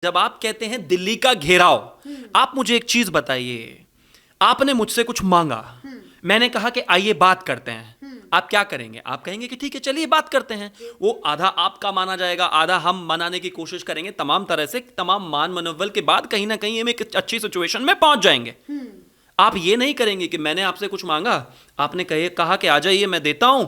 जब आप कहते हैं दिल्ली का घेराव, आप मुझे एक चीज बताइए, आपने मुझसे कुछ मांगा, मैंने कहा कि आइए बात करते हैं, आप क्या करेंगे? आप कहेंगे कि ठीक है चलिए बात करते हैं। वो आधा आपका माना जाएगा, आधा हम मनाने की कोशिश करेंगे, तमाम तरह से तमाम मान मनोबल के बाद कहीं ना कहीं हम एक अच्छी सिचुएशन में पहुंच जाएंगे। आप ये नहीं करेंगे कि मैंने आपसे कुछ मांगा, आपने कहा कि आ जाइए मैं देता हूं,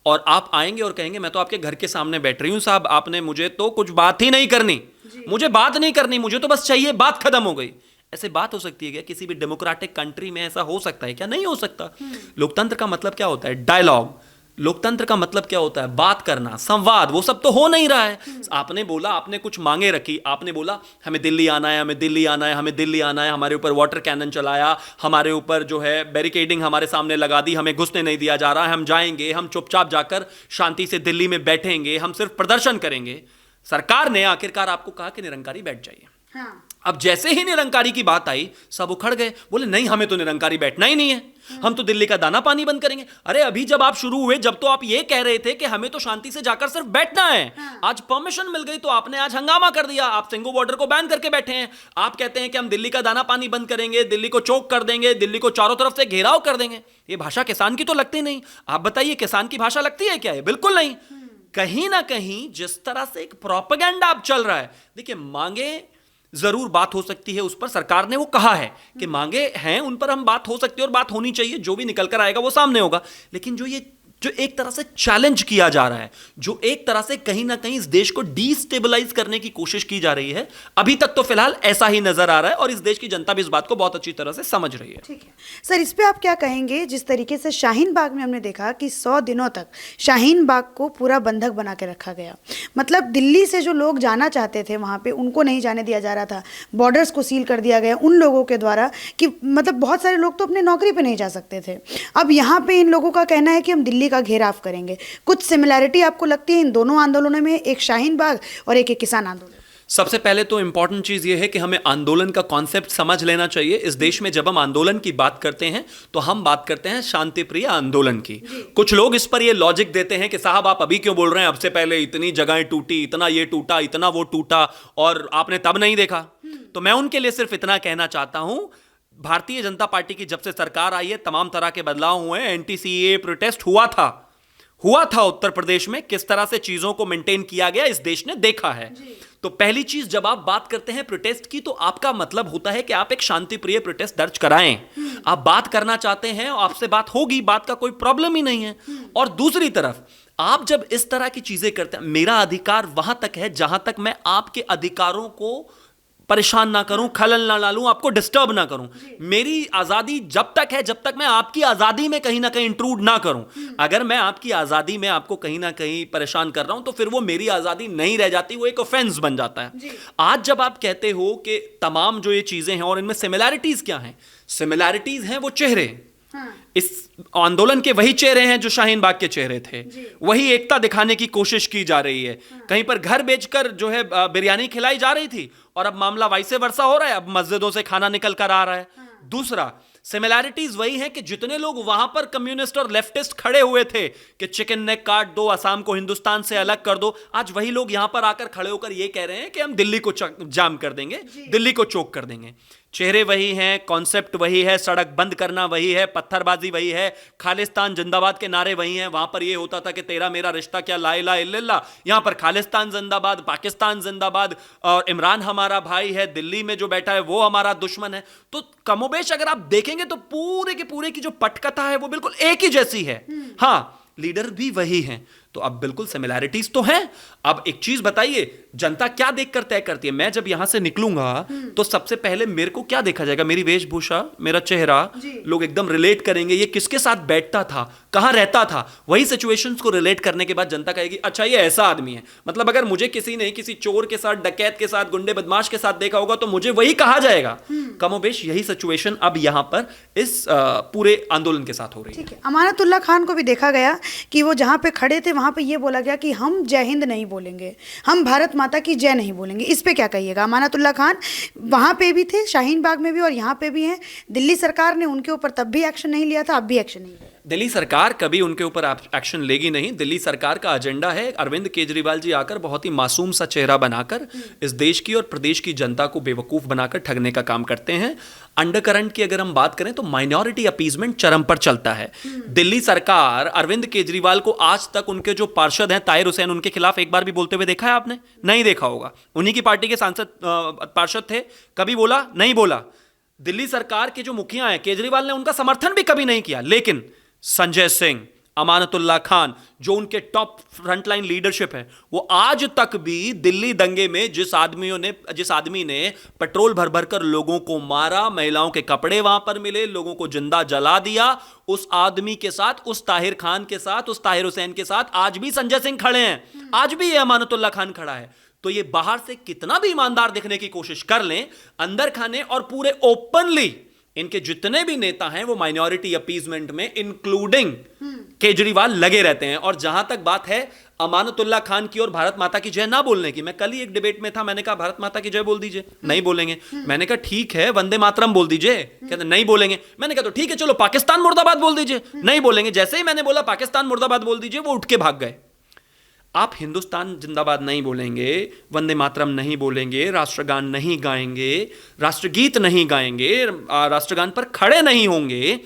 और आप आएंगे और कहेंगे मैं तो आपके घर के सामने बैठ रही हूं साहब, आपने मुझे तो कुछ बात ही नहीं करनी, मुझे बात नहीं करनी, मुझे तो बस चाहिए, बात खत्म हो गई। ऐसे बात हो सकती है क्या? किसी भी डेमोक्रेटिक कंट्री में ऐसा हो सकता है क्या? नहीं हो सकता। लोकतंत्र का मतलब क्या होता है? डायलॉग। लोकतंत्र का मतलब क्या होता है? बात करना, संवाद। वो सब तो हो नहीं रहा है। आपने बोला, आपने कुछ मांगे रखी, आपने बोला हमें दिल्ली आना है, हमें दिल्ली आना है, हमें दिल्ली आना है, हमारे ऊपर वाटर कैनन चलाया, हमारे ऊपर जो है बैरिकेडिंग हमारे सामने लगा दी, हमें घुसने नहीं दिया जा रहा है, हम जाएंगे, हम चुपचाप जाकर शांति से दिल्ली में बैठेंगे, हम सिर्फ प्रदर्शन करेंगे। सरकार ने आखिरकार आपको कहा कि निरंकारी बैठ जाइए। हाँ। अब जैसे ही निरंकारी की बात आई, सब उखड़ गए, बोले नहीं हमें तो निरंकारी बैठना ही नहीं है, हम तो दिल्ली का दाना पानी बंद करेंगे। अरे अभी जब आप शुरू हुए, जब तो आप ये कह रहे थे कि हमें तो शांति से जाकर सिर्फ बैठना है। हाँ। आज परमिशन मिल गई तो आपने आज हंगामा कर दिया, आप सिंगू बॉर्डर को बैन करके बैठे हैं। आप कहते हैं कि हम दिल्ली का दाना पानी बंद करेंगे, दिल्ली को चोक कर देंगे, दिल्ली को चारों तरफ से घेराव कर देंगे। ये भाषा किसान की तो लगती नहीं। आप बताइए किसान की भाषा लगती है क्या? ये बिल्कुल नहीं। कहीं ना कहीं जिस तरह से एक प्रोपेगेंडा अब चल रहा है, देखिए मांगे जरूर बात हो सकती है, उस पर सरकार ने वो कहा है कि मांगे हैं, उन पर हम बात हो सकती है और बात होनी चाहिए, जो भी निकल कर आएगा वो सामने होगा। लेकिन जो एक तरह से चैलेंज किया जा रहा है, जो एक तरह से कहीं ना कहीं इस देश को डिस्टेबलाइज करने की कोशिश की जा रही है, अभी तक तो फिलहाल ऐसा ही नजर आ रहा है और इस देश की जनता भी इस बात को बहुत अच्छी तरह से समझ रही है। ठीक है सर, इस पे आप क्या कहेंगे? जिस तरीके से शाहीन बाग में हमने देखा कि 100 दिनों तक शाहीन बाग को पूरा बंधक बना के रखा गया, मतलब दिल्ली से जो लोग जाना चाहते थे वहाँ पे उनको नहीं जाने दिया जा रहा था, बॉर्डर्स को सील कर दिया गया उन लोगों के द्वारा कि मतलब बहुत सारे लोग तो अपने नौकरी पे नहीं जा सकते थे। अब यहाँ पे इन लोगों का कहना है कि हम दिल्ली का घेराव करेंगे। कुछ सिमिलैरिटी आपको लगती है इन दोनों आंदोलनों में, एक शाहीन बाग और एक किसान आंदोलन? सबसे पहले तो इंपॉर्टेंट चीज यह है कि हमें आंदोलन का कॉन्सेप्ट समझ लेना चाहिए। इस देश में जब हम आंदोलन की बात करते हैं तो हम बात करते हैं शांतिप्रिय आंदोलन की। कुछ लोग इस पर यह लॉजिक देते हैं कि साहब आप अभी क्यों बोल रहे हैं, अब से पहले इतनी जगहें टूटी, इतना ये टूटा, इतना वो टूटा, और आपने तब नहीं देखा। तो मैं उनके लिए सिर्फ इतना कहना चाहता हूं, भारतीय जनता पार्टी की जब से सरकार आई है तमाम तरह के बदलाव हुए। एंटी-सीएए प्रोटेस्ट हुआ था उत्तर प्रदेश में, किस तरह से चीजों को मेंटेन किया गया इस देश ने देखा है। तो पहली चीज, जब आप बात करते हैं प्रोटेस्ट की तो आपका मतलब होता है कि आप एक शांतिप्रिय प्रोटेस्ट दर्ज कराएं। आप बात करना चाहते हैं, आपसे बात होगी, बात का कोई प्रॉब्लम ही नहीं है। और दूसरी तरफ आप जब इस तरह की चीजें करते हैं, मेरा अधिकार वहां तक है जहां तक मैं आपके अधिकारों को परेशान ना करूं, खलल ना डालूं, आपको डिस्टर्ब ना करूं। मेरी आजादी जब तक है, जब तक मैं आपकी आजादी में कहीं ना कहीं इंट्रूड ना करूं। अगर मैं आपकी आजादी में आपको कहीं ना कहीं परेशान कर रहा हूं तो फिर वो मेरी आजादी नहीं रह जाती, वो एक ऑफेंस बन जाता है। आज जब आप कहते हो कि तमाम जो ये चीजें हैं और इनमें सिमिलैरिटीज क्या हैं, सिमिलैरिटीज हैं वो चेहरे। इस आंदोलन के वही चेहरे हैं जो शाहीन बाग के चेहरे थे, वही एकता दिखाने की कोशिश की जा रही है। कहीं पर घर बेचकर जो है बिरयानी खिलाई जा रही थी और अब मामला वैसे वर्सा हो रहा है, अब मस्जिदों से खाना निकल कर आ रहा है। दूसरा, सिमिलैरिटीज वही है कि जितने लोग वहां पर कम्युनिस्ट और लेफ्टिस्ट खड़े हुए थे कि चिकन नेक काट दो, असम को हिंदुस्तान से अलग कर दो, आज वही लोग यहां पर आकर खड़े होकर यह कह रहे हैं कि हम दिल्ली को जाम कर देंगे, दिल्ली को चोक कर देंगे। चेहरे वही हैं, कॉन्सेप्ट वही है, सड़क बंद करना वही है, पत्थरबाजी वही है, खालिस्तान जिंदाबाद के नारे वही हैं। वहां पर यह होता था कि तेरा मेरा रिश्ता क्या, ला इलाहा इल्लल्लाह, यहां पर खालिस्तान जिंदाबाद, पाकिस्तान जिंदाबाद, और इमरान हमारा भाई है, दिल्ली में जो बैठा है वो हमारा दुश्मन है। तो कमोबेश अगर आप देखेंगे तो पूरे के पूरे की जो पटकथा है वो बिल्कुल एक ही जैसी है। हाँ, लीडर भी वही हैं, तो अब बिल्कुल सिमिलैरिटीज तो हैं। अब एक चीज बताइए, जनता क्या देखकर तय करती है? मैं जब यहां से निकलूंगा तो सबसे पहले मेरे को क्या देखा जाएगा? मेरी वेशभूषा, मेरा चेहरा, लोग एकदम रिलेट करेंगे ये किसके साथ बैठता था, कहां रहता था। वही सिचुएशंस को रिलेट करने के बाद जनता कहेगी अच्छा ये ऐसा आदमी है। मतलब अगर मुझे किसी ने किसी चोर के साथ, डकैत के साथ, गुंडे बदमाश के साथ देखा होगा तो मुझे वही कहा जाएगा। कमोबेश यही सिचुएशन अब यहां पर इस पूरे आंदोलन के साथ हो रही है। अमानतुल्लाह खान को भी देखा गया कि वो जहां पे खड़े थे वहां पे ये बोला गया कि हम जय हिंद नहीं बोलेंगे, हम भारत माता की जय नहीं बोलेंगे। इस पे क्या कहिएगा? अमानतुल्लाह खान वहां पे भी थे, शाहीन बाग में भी, और यहाँ पे भी हैं। दिल्ली सरकार ने उनके ऊपर तब भी एक्शन नहीं लिया था, अब भी एक्शन नहीं लिया। दिल्ली सरकार कभी उनके ऊपर एक्शन लेगी नहीं। दिल्ली सरकार का एजेंडा है अरविंद केजरीवाल जी आकर बहुत ही मासूम सा चेहरा बनाकर इस देश की और प्रदेश की जनता को बेवकूफ बनाकर ठगने का काम करते हैं। अंडरकरंट की अगर हम बात करें तो माइनॉरिटी अपीजमेंट चरम पर चलता है। दिल्ली सरकार अरविंद केजरीवाल को आज तक उनके जो पार्षद हैं ताहिर हुसैन, उनके खिलाफ एक बार भी बोलते हुए देखा है आपने? नहीं देखा होगा। उन्हीं की पार्टी के सांसद पार्षद थे, कभी बोला? नहीं बोला। दिल्ली सरकार के जो मुखिया हैं, केजरीवाल ने उनका समर्थन भी कभी नहीं किया। लेकिन संजय सिंह, अमानतुल्ला खान, जो उनके टॉप फ्रंटलाइन लीडरशिप है, वो आज तक भी दिल्ली दंगे में जिस आदमी ने पेट्रोल भर भर कर लोगों को मारा, महिलाओं के कपड़े वहां पर मिले, लोगों को जिंदा जला दिया, उस आदमी के साथ, उस ताहिर खान के साथ, उस ताहिर हुसैन के साथ आज भी संजय सिंह खड़े हैं, आज भी ये अमानतुल्ला खान खड़ा है। तो ये बाहर से कितना भी ईमानदार दिखने की कोशिश कर लें, अंदर खाने और पूरे ओपनली इनके जितने भी नेता हैं वो माइनॉरिटी अपीजमेंट में इंक्लूडिंग केजरीवाल लगे रहते हैं। और जहां तक बात है अमानतुल्ला खान की और भारत माता की जय ना बोलने की, मैं कल ही एक डिबेट में था, मैंने कहा भारत माता की जय बोल दीजिए, नहीं बोलेंगे। मैंने कहा ठीक है वंदे मातरम बोल दीजिए, कहते नहीं बोलेंगे। मैंने कहा तो ठीक है चलो पाकिस्तान मुर्दाबाद बोल दीजिए, नहीं बोलेंगे। जैसे ही मैंने बोला पाकिस्तान मुर्दाबाद बोल दीजिए, वो उठ के भाग गए। आप हिंदुस्तान जिंदाबाद नहीं बोलेंगे, वंदे मातरम नहीं बोलेंगे, राष्ट्रगान नहीं गाएंगे, राष्ट्रगीत नहीं गाएंगे, राष्ट्रगान पर खड़े नहीं होंगे,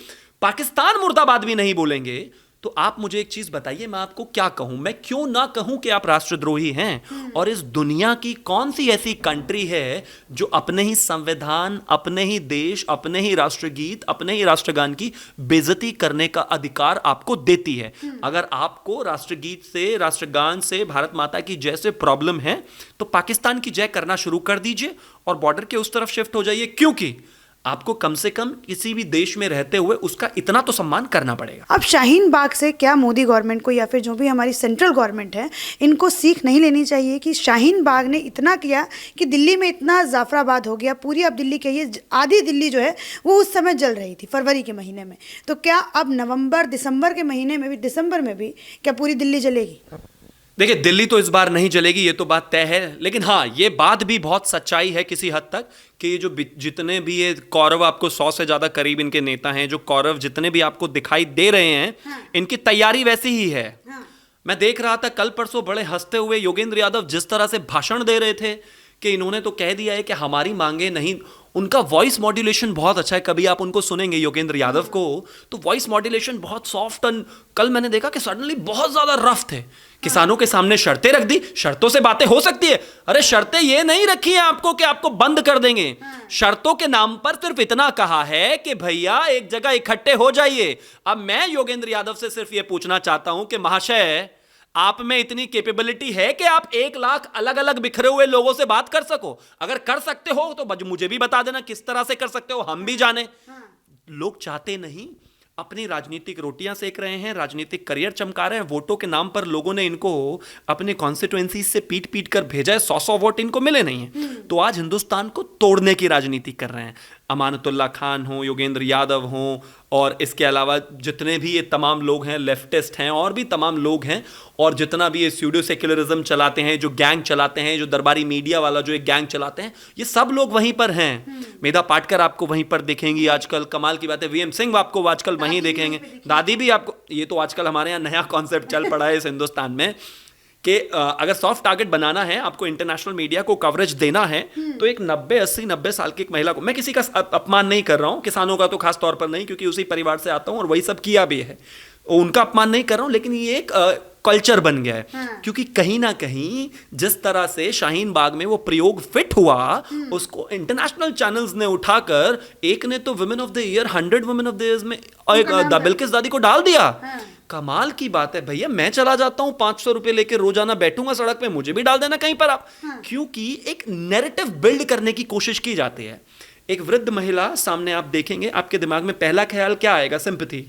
पाकिस्तान मुर्दाबाद भी नहीं बोलेंगे, तो आप मुझे एक चीज बताइए, मैं आपको क्या कहूं? मैं क्यों ना कहूं कि आप राष्ट्रद्रोही हैं? और इस दुनिया की कौन सी ऐसी कंट्री है जो अपने ही संविधान, अपने ही देश, अपने ही राष्ट्रगीत, अपने ही राष्ट्रगान की बेइज्जती करने का अधिकार आपको देती है? अगर आपको राष्ट्रगीत से, राष्ट्रगान से, भारत माता की जय से प्रॉब्लम है तो पाकिस्तान की जय करना शुरू कर दीजिए और बॉर्डर के उस तरफ शिफ्ट हो जाइए, क्योंकि आपको कम से कम किसी भी देश में रहते हुए उसका इतना तो सम्मान करना पड़ेगा। अब शाहीन बाग से क्या मोदी गवर्नमेंट को या फिर जो भी हमारी सेंट्रल गवर्नमेंट है, इनको सीख नहीं लेनी चाहिए कि शाहीन बाग ने इतना किया कि दिल्ली में इतना जाफराबाद हो गया, पूरी अब दिल्ली कहिए आधी दिल्ली जो है वो उस समय जल रही थी फरवरी के महीने में। तो क्या अब नवंबर दिसंबर के महीने में भी, दिसंबर में भी क्या पूरी दिल्ली जलेगी? देखिए दिल्ली तो इस बार नहीं जलेगी, ये तो बात तय है। लेकिन हाँ, ये बात भी बहुत सच्चाई है किसी हद तक कि ये जो जितने भी ये कौरव, आपको 100 से ज़्यादा करीब इनके नेता हैं, जो कौरव जितने भी आपको दिखाई दे रहे हैं, इनकी तैयारी वैसी ही है। मैं देख रहा था कल परसों बड़े हंसते हुए योगेंद्र यादव जिस तरह से भाषण दे रहे थे कि इन्होंने तो कह दिया है कि हमारी मांगे नहीं। उनका वॉइस मॉड्यूलेशन बहुत अच्छा है, कभी आप उनको सुनेंगे योगेंद्र यादव को तो वॉइस मॉड्यूलेशन बहुत सॉफ्ट। एंड कल मैंने देखा कि सडनली बहुत ज्यादा रफ थे। किसानों के सामने शर्तें रख दी, शर्तों से बातें हो सकती है। अरे शर्तें ये नहीं रखी है आपको कि आपको बंद कर देंगे, शर्तों के नाम पर सिर्फ इतना कहा है कि भैया एक जगह इकट्ठे हो जाइए। अब मैं योगेंद्र यादव से सिर्फ ये पूछना चाहता हूं कि महाशय, आप में इतनी कैपेबिलिटी है कि आप 1 लाख अलग अलग बिखरे हुए लोगों से बात कर सको? अगर कर सकते हो तो मुझे भी बता देना किस तरह से कर सकते हो, हम भी जाने। लोग चाहते नहीं, अपनी राजनीतिक रोटियां सेक रहे हैं, राजनीतिक करियर चमका रहे हैं। वोटों के नाम पर लोगों ने इनको अपने कॉन्स्टिट्यूएंसी से पीट पीट कर भेजा है, 100 वोट इनको मिले नहीं है, तो आज हिंदुस्तान को तोड़ने की राजनीति कर रहे हैं। अमानतुल्ला खान हो, योगेंद्र यादव हो, और इसके अलावा जितने भी ये तमाम लोग हैं, लेफ्टिस्ट हैं और भी तमाम लोग हैं, और जितना भी ये स्यूडो सेक्युलरिज्म चलाते हैं, जो गैंग चलाते हैं, जो दरबारी मीडिया वाला जो एक गैंग चलाते हैं, ये सब लोग वहीं पर हैं। मेधा पाटकर आपको वहीं पर देखेंगी आजकल, कमाल की बात है वीएम सिंह आपको आजकल वहीं देखेंगे, दादी भी आपको। ये तो आजकल हमारे यहाँ नया कॉन्सेप्ट चल पड़ा है इस हिंदुस्तान में कि अगर सॉफ्ट टारगेट बनाना है, आपको इंटरनेशनल मीडिया को कवरेज देना है, तो एक 90-80-90 साल की एक महिला को, मैं किसी का अपमान नहीं कर रहा हूं, किसानों का तो खास तौर पर नहीं, क्योंकि उसी परिवार से आता हूं और वही सब किया भी है, उनका अपमान नहीं कर रहा हूं, लेकिन ये एक कल्चर बन गया है। क्योंकि कहीं ना कहीं जिस तरह से शाहीन बाग में वो प्रयोग फिट हुआ, उसको इंटरनेशनल चैनल्स ने उठाकर, एक ने तो women of the year, 100 women of the year में बिल्किस दादी को डाल दिया। कमाल की बात है भैया, मैं चला जाता हूं 500 रुपए लेके, रोजाना बैठूंगा सड़क पे, मुझे भी डाल देना कहीं पर आप। क्योंकि एक नैरेटिव बिल्ड करने की कोशिश की जाती है। एक वृद्ध महिला सामने आप देखेंगे, आपके दिमाग में पहला ख्याल क्या आएगा? सिंपैथी।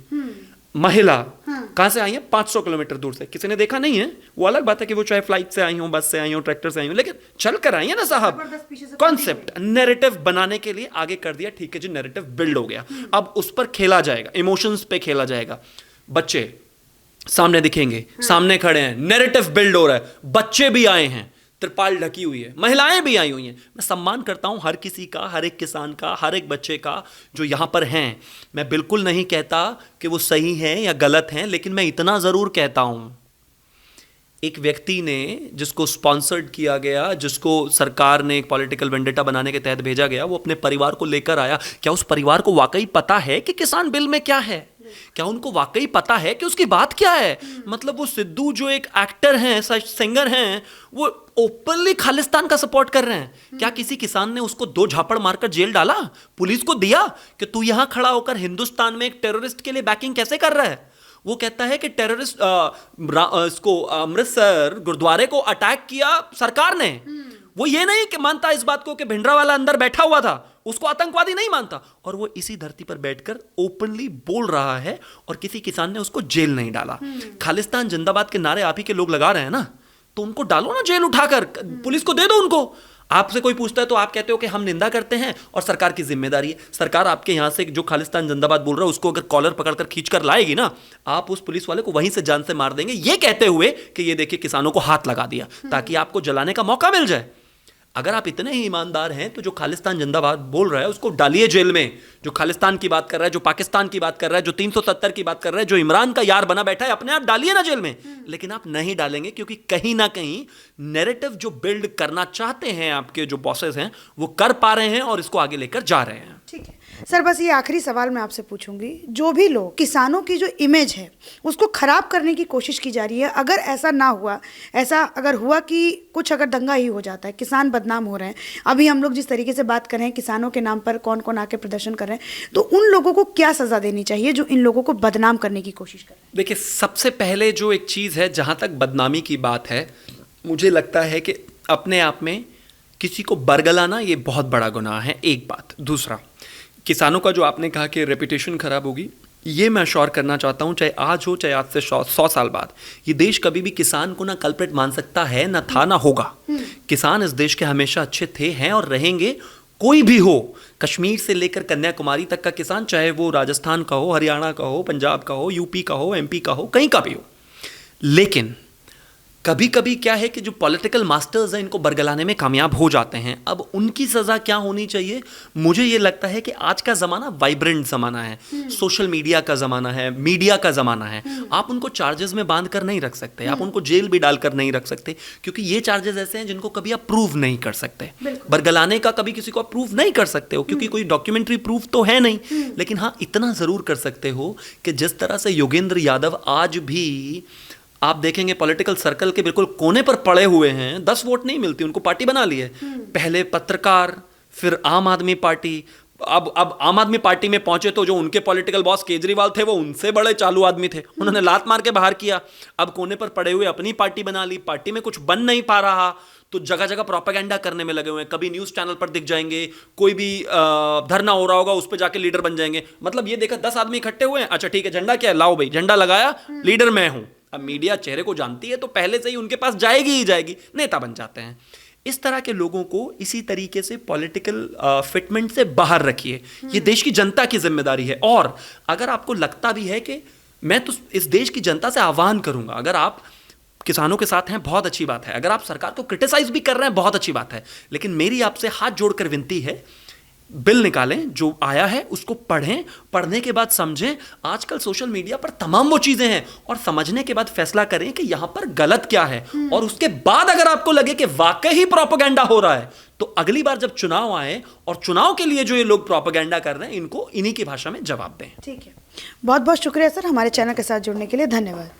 महिला कहां से आई है? 500 किलोमीटर दूर से। किसी ने देखा नहीं है, वो अलग बात है कि वो चाहे फ्लाइट से आई हो, बस से आई हो, ट्रैक्टर से आई हो, लेकिन चल कर आई है ना साहब। कॉन्सेप्ट, नैरेटिव बनाने के लिए आगे कर दिया, ठीक है जी, नैरेटिव बिल्ड हो गया। अब उस पर खेला जाएगा, इमोशंस पे खेला जाएगा। बच्चे सामने दिखेंगे, सामने खड़े हैं, नैरेटिव बिल्ड हो रहा है, बच्चे भी आए हैं, त्रिपाल ढकी हुई है, महिलाएं भी आई हुई हैं। मैं सम्मान करता हूं हर किसी का, हर एक किसान का, हर एक बच्चे का जो यहां पर हैं। मैं बिल्कुल नहीं कहता कि वो सही हैं या गलत हैं, लेकिन मैं इतना जरूर कहता हूं, एक व्यक्ति ने जिसको स्पॉन्सर्ड किया गया, जिसको सरकार ने एक पॉलिटिकल वेंडेटा बनाने के तहत भेजा गया, वो अपने परिवार को लेकर आया। क्या उस परिवार को वाकई पता है कि किसान बिल में क्या है? क्या उनको वाकई पता है कि उसकी बात क्या है? मतलब वो सिद्धू जो एक एक्टर हैं, सिंगर हैं, वो ओपनली खालिस्तान का सपोर्ट कर रहे हैं। क्या किसी किसान ने उसको 2 झापड़ मारकर जेल डाला? पुलिस को दिया कि तू यहां खड़ा होकर हिंदुस्तान में एक टेररिस्ट के लिए बैकिंग कैसे कर रहा है? वो कहता है कि टेररिस्ट इसको अमृतसर गुरुद्वारे को अटैक किया सरकार ने। वो ये नहीं कि मानता इस बात को कि भिंडरावाला अंदर बैठा हुआ था, उसको आतंकवादी नहीं मानता, और वो इसी धरती पर बैठकर ओपनली बोल रहा है और किसी किसान ने उसको जेल नहीं डाला। खालिस्तान जिंदाबाद के नारे आप ही के लोग लगा रहे हैं ना, तो उनको डालो ना जेल उठाकर, पुलिस को दे दो उनको। आपसे कोई पूछता है तो आप कहते हो कि हम निंदा करते हैं और सरकार की जिम्मेदारी है। सरकार आपके यहां से जो खालिस्तान जिंदाबाद बोल रहा है उसको अगर कॉलर पकड़कर खींचकर लाएगी ना, आप उस पुलिस वाले को वहीं से जान से मार देंगे, ये कहते हुए कि ये देखिए किसानों को हाथ लगा दिया, ताकि आपको जलाने का मौका मिल जाए। अगर आप इतने ही ईमानदार हैं तो जो खालिस्तान जिंदाबाद बोल रहा है उसको डालिए जेल में। जो खालिस्तान की बात कर रहा है, जो पाकिस्तान की बात कर रहा है, जो 370 की बात कर रहा है, जो इमरान का यार बना बैठा है, अपने आप डालिए ना जेल में। लेकिन आप नहीं डालेंगे, क्योंकि कहीं ना कहीं नैरेटिव जो बिल्ड करना चाहते हैं आपके जो बॉसेस हैं वो कर पा रहे हैं और इसको आगे लेकर जा रहे हैं। ठीक है सर, बस ये आखिरी सवाल मैं आपसे पूछूंगी, जो भी लोग किसानों की जो इमेज है उसको खराब करने की कोशिश की जा रही है, अगर ऐसा ना हुआ, ऐसा अगर हुआ कि कुछ अगर दंगा ही हो जाता है, किसान बदनाम हो रहे हैं, अभी हम लोग जिस तरीके से बात कर रहे हैं किसानों के नाम पर कौन कौन आके प्रदर्शन कर रहे हैं, तो उन लोगों को क्या सजा देनी चाहिए जो इन लोगों को बदनाम करने की कोशिश कर रहे हैं? देखिए, सबसे पहले जो एक चीज़ है, जहाँ तक बदनामी की बात है, मुझे लगता है कि अपने आप में किसी को बरगलाना ये बहुत बड़ा गुनाह है, एक बात। दूसरा, किसानों का जो आपने कहा कि रेपुटेशन खराब होगी, ये मैं श्योर करना चाहता हूँ, चाहे आज हो चाहे आज से 100 साल बाद, ये देश कभी भी किसान को ना कल्प्रिट मान सकता है, ना था ना होगा। किसान इस देश के हमेशा अच्छे थे, हैं और रहेंगे, कोई भी हो, कश्मीर से लेकर कन्याकुमारी तक का किसान, चाहे वो राजस्थान का हो, हरियाणा का हो, पंजाब का हो, यूपी का हो, एमपी का हो, कहीं का भी हो। लेकिन कभी कभी क्या है कि जो पॉलिटिकल मास्टर्स हैं इनको बरगलाने में कामयाब हो जाते हैं। अब उनकी सज़ा क्या होनी चाहिए? मुझे ये लगता है कि आज का ज़माना वाइब्रेंट ज़माना है, सोशल मीडिया का ज़माना है, मीडिया का ज़माना है। आप उनको चार्जेस में बांध कर नहीं रख सकते, आप उनको जेल भी डालकर नहीं रख सकते, क्योंकि ये चार्जेस ऐसे हैं जिनको कभी आप प्रूव नहीं कर सकते। बरगलाने का कभी किसी को आप प्रूव नहीं कर सकते हो, क्योंकि कोई डॉक्यूमेंट्री प्रूफ तो है नहीं। लेकिन हाँ, इतना ज़रूर कर सकते हो कि जिस तरह से योगेंद्र यादव आज भी आप देखेंगे पॉलिटिकल सर्कल के बिल्कुल कोने पर पड़े हुए हैं, 10 वोट नहीं मिलती, उनको पार्टी बना ली है। पहले पत्रकार, फिर आम आदमी पार्टी, अब आम आदमी पार्टी में पहुंचे तो जो उनके पॉलिटिकल बॉस केजरीवाल थे वो उनसे बड़े चालू आदमी थे, उन्होंने लात मार के बाहर किया। अब कोने पर पड़े हुए अपनी पार्टी बना ली, पार्टी में कुछ बन नहीं पा रहा तो जगह जगह प्रोपेगेंडा करने में लगे हुए हैं। कभी न्यूज़ चैनल पर दिख जाएंगे, कोई भी धरना हो रहा होगा उस पर जाके लीडर बन जाएंगे। मतलब ये देखा 10 आदमी इकट्ठे हुए हैं, अच्छा ठीक है झंडा क्या है, लाओ भाई झंडा लगाया, लीडर मैं हूं। अब मीडिया चेहरे को जानती है तो पहले से ही उनके पास जाएगी ही जाएगी, नेता बन जाते हैं। इस तरह के लोगों को इसी तरीके से पॉलिटिकल फिटमेंट से बाहर रखिए, ये देश की जनता की जिम्मेदारी है। और अगर आपको लगता भी है कि मैं तो इस देश की जनता से आह्वान करूंगा, अगर आप किसानों के साथ हैं बहुत अच्छी बात है, अगर आप सरकार को क्रिटिसाइज भी कर रहे हैं बहुत अच्छी बात है, लेकिन मेरी आपसे हाथ जोड़कर विनती है, बिल निकालें, जो आया है उसको पढ़ें, पढ़ने के बाद समझें। आजकल सोशल मीडिया पर तमाम वो चीजें हैं, और समझने के बाद फैसला करें कि यहां पर गलत क्या है। और उसके बाद अगर आपको लगे कि वाकई ही प्रोपेगेंडा हो रहा है, तो अगली बार जब चुनाव आए और चुनाव के लिए जो ये लोग प्रोपेगेंडा कर रहे हैं, इनको इन्हीं की भाषा में जवाब दें। ठीक है, बहुत बहुत शुक्रिया सर, हमारे चैनल के साथ जुड़ने के लिए धन्यवाद।